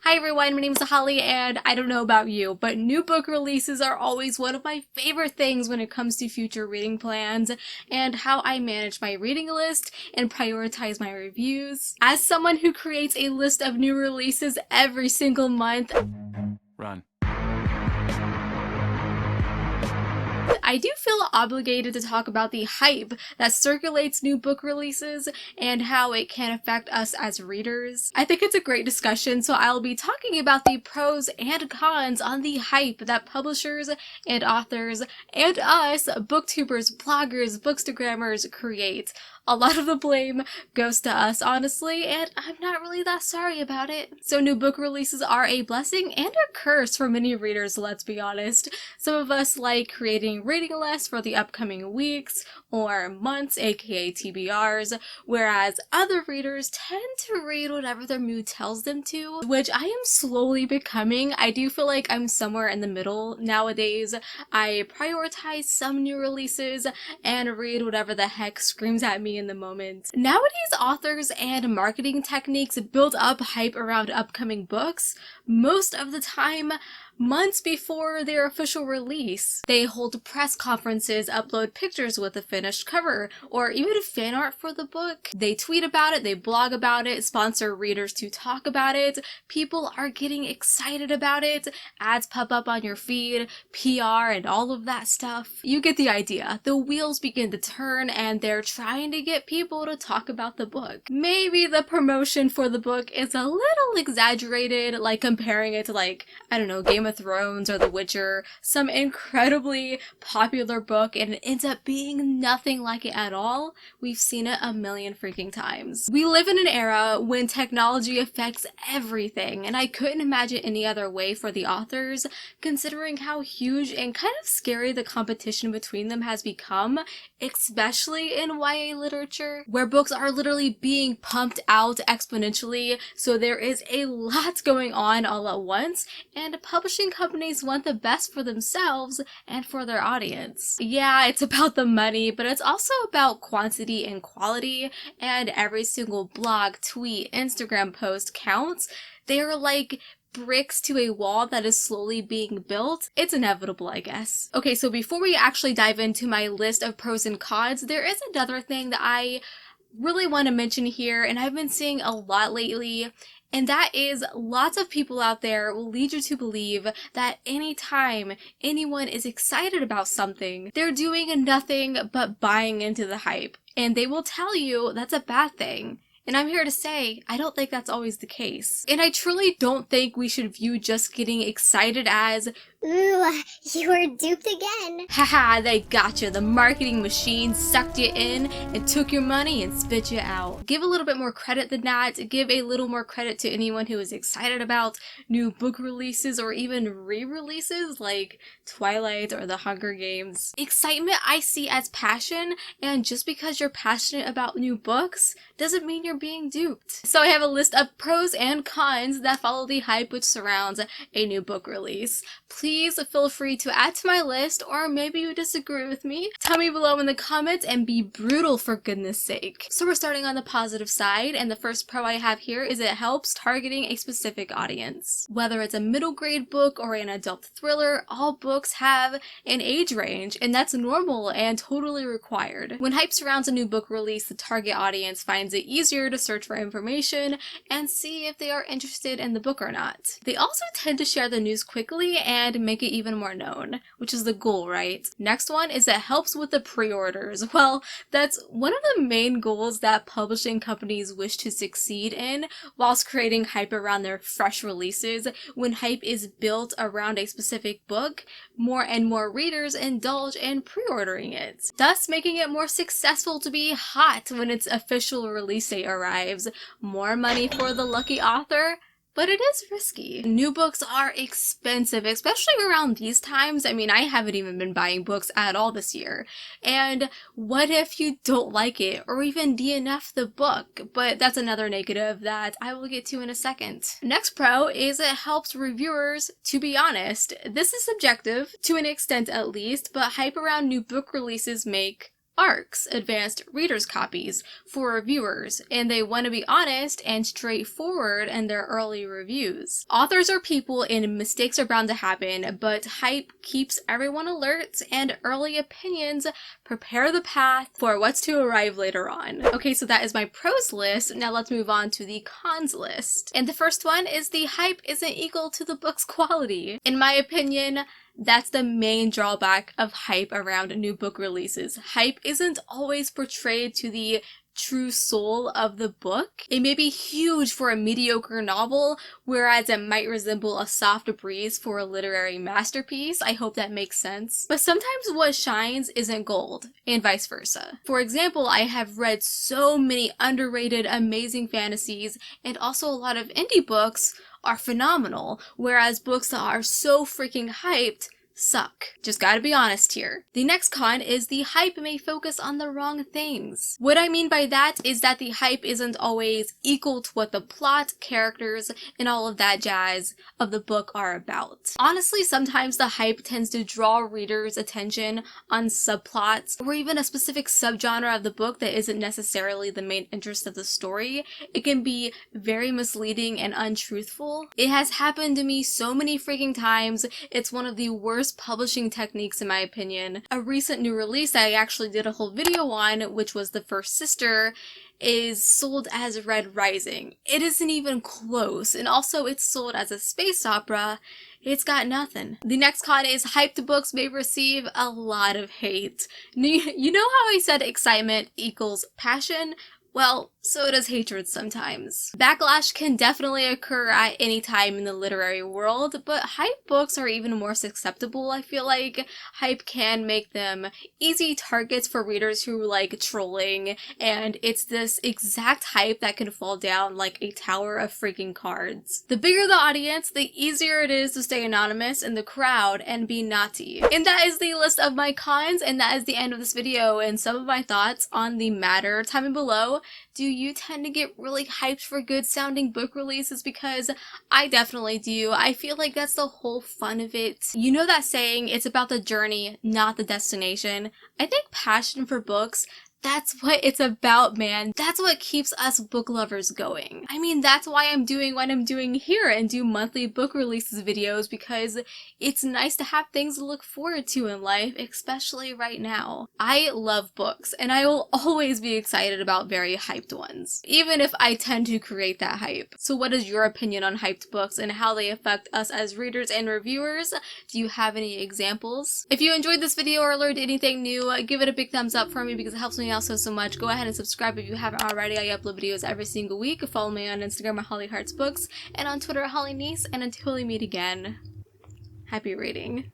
Hi everyone, my name is Holly, and I don't know about you, but new book releases are always one of my favorite things when it comes to future reading plans and how I manage my reading list and prioritize my reviews. As someone who creates a list of new releases every single month, Run. I do feel obligated to talk about the hype that circulates new book releases and how it can affect us as readers. I think it's a great discussion, so I'll be talking about the pros and cons on the hype that publishers and authors and us, booktubers, bloggers, bookstagrammers create. A lot of the blame goes to us, honestly, and I'm not really that sorry about it. So new book releases are a blessing and a curse for many readers, let's be honest. Some of us like creating reading lists for the upcoming weeks or months, aka TBRs, whereas other readers tend to read whatever their mood tells them to, which I am slowly becoming. I do feel like I'm somewhere in the middle nowadays. I prioritize some new releases and read whatever the heck screams at me in the moment. Nowadays, authors and marketing techniques build up hype around upcoming books most of the time months before their official release. They hold press conferences, upload pictures with a finished cover, or even fan art for the book. They tweet about it, they blog about it, sponsor readers to talk about it. People are getting excited about it, ads pop up on your feed, PR, and all of that stuff. You get the idea. The wheels begin to turn, and they're trying to get people to talk about the book. Maybe the promotion for the book is a little exaggerated, like comparing it to, like, I don't know, Game of Thrones or The Witcher, some incredibly popular book, and it ends up being nothing like it at all. We've seen it a million freaking times. We live in an era when technology affects everything, and I couldn't imagine any other way for the authors, considering how huge and kind of scary the competition between them has become, especially in YA literature, where books are literally being pumped out exponentially, so there is a lot going on all at once, and publishing companies want the best for themselves and for their audience. Yeah, it's about the money, but it's also about quantity and quality, and every single blog, tweet, Instagram post counts. They're like bricks to a wall that is slowly being built. It's inevitable, I guess. Okay, so before we actually dive into my list of pros and cons, there is another thing that I really want to mention here, and I've been seeing a lot lately, and that is lots of people out there will lead you to believe that anytime anyone is excited about something, they're doing nothing but buying into the hype, and they will tell you that's a bad thing. And I'm here to say, I don't think that's always the case. And I truly don't think we should view just getting excited as, ooh, you were duped again. haha, they gotcha. The marketing machine sucked you in and took your money and spit you out. Give a little bit more credit than that. Give a little more credit to anyone who is excited about new book releases or even re-releases like Twilight or The Hunger Games. Excitement I see as passion, and just because you're passionate about new books doesn't mean you're being duped. So I have a list of pros and cons that follow the hype which surrounds a new book release. Please feel free to add to my list, or maybe you disagree with me. Tell me below in the comments and be brutal for goodness sake. So we're starting on the positive side, and the first pro I have here is it helps targeting a specific audience. Whether it's a middle grade book or an adult thriller, all books have an age range, and that's normal and totally required. When hype surrounds a new book release, the target audience finds it easier to search for information and see if they are interested in the book or not. They also tend to share the news quickly and make it even more known, which is the goal, right? Next one is it helps with the pre-orders. Well, that's one of the main goals that publishing companies wish to succeed in, whilst creating hype around their fresh releases. When hype is built around a specific book, more and more readers indulge in pre-ordering it, thus making it more successful to be hot when its official release date arrives. More money for the lucky author, but it is risky. New books are expensive, especially around these times. I mean, I haven't even been buying books at all this year. And what if you don't like it or even DNF the book? But that's another negative that I will get to in a second. Next pro is it helps reviewers to be honest. This is subjective, to an extent at least, but hype around new book releases make ARCs, advanced readers copies, for reviewers, and they want to be honest and straightforward in their early reviews. Authors are people and mistakes are bound to happen, but hype keeps everyone alert and early opinions prepare the path for what's to arrive later on. Okay, so that is my pros list. Now let's move on to the cons list. And the first one is the hype isn't equal to the book's quality. In my opinion, that's the main drawback of hype around new book releases. Hype isn't always portrayed to the true soul of the book. It may be huge for a mediocre novel, whereas it might resemble a soft breeze for a literary masterpiece. I hope that makes sense. But sometimes what shines isn't gold, and vice versa. For example, I have read so many underrated, amazing fantasies, and also a lot of indie books are phenomenal, whereas books that are so freaking hyped suck. Just gotta be honest here. The next con is the hype may focus on the wrong things. What I mean by that is that the hype isn't always equal to what the plot, characters, and all of that jazz of the book are about. Honestly, sometimes the hype tends to draw readers' attention on subplots or even a specific subgenre of the book that isn't necessarily the main interest of the story. It can be very misleading and untruthful. It has happened to me so many freaking times. It's one of the worst publishing techniques in my opinion. A recent new release I actually did a whole video on, which was The First Sister, is sold as Red Rising. It isn't even close, and also it's sold as a space opera. It's got nothing. The next con is hyped books may receive a lot of hate. You know how I said excitement equals passion? Well, so does hatred sometimes. Backlash can definitely occur at any time in the literary world, but hype books are even more susceptible. I feel like hype can make them easy targets for readers who like trolling, and it's this exact hype that can fall down like a tower of freaking cards. The bigger the audience, the easier it is to stay anonymous in the crowd and be naughty. And that is the list of my cons, and that is the end of this video and some of my thoughts on the matter. Comment below, do you tend to get really hyped for good sounding book releases? Because I definitely do. I feel like that's the whole fun of it. You know that saying, it's about the journey, not the destination. I think passion for books, that's what it's about, man. That's what keeps us book lovers going. I mean, that's why I'm doing what I'm doing here and do monthly book releases videos, because it's nice to have things to look forward to in life, especially right now. I love books, and I will always be excited about very hyped ones, even if I tend to create that hype. So what is your opinion on hyped books and how they affect us as readers and reviewers? Do you have any examples? If you enjoyed this video or learned anything new, give it a big thumbs up for me because it helps me out so much. Go ahead and subscribe if you haven't already. I upload videos every single week. Follow me on Instagram at Holly Hearts Books and on Twitter at Holly Niece. And until we meet again, happy reading.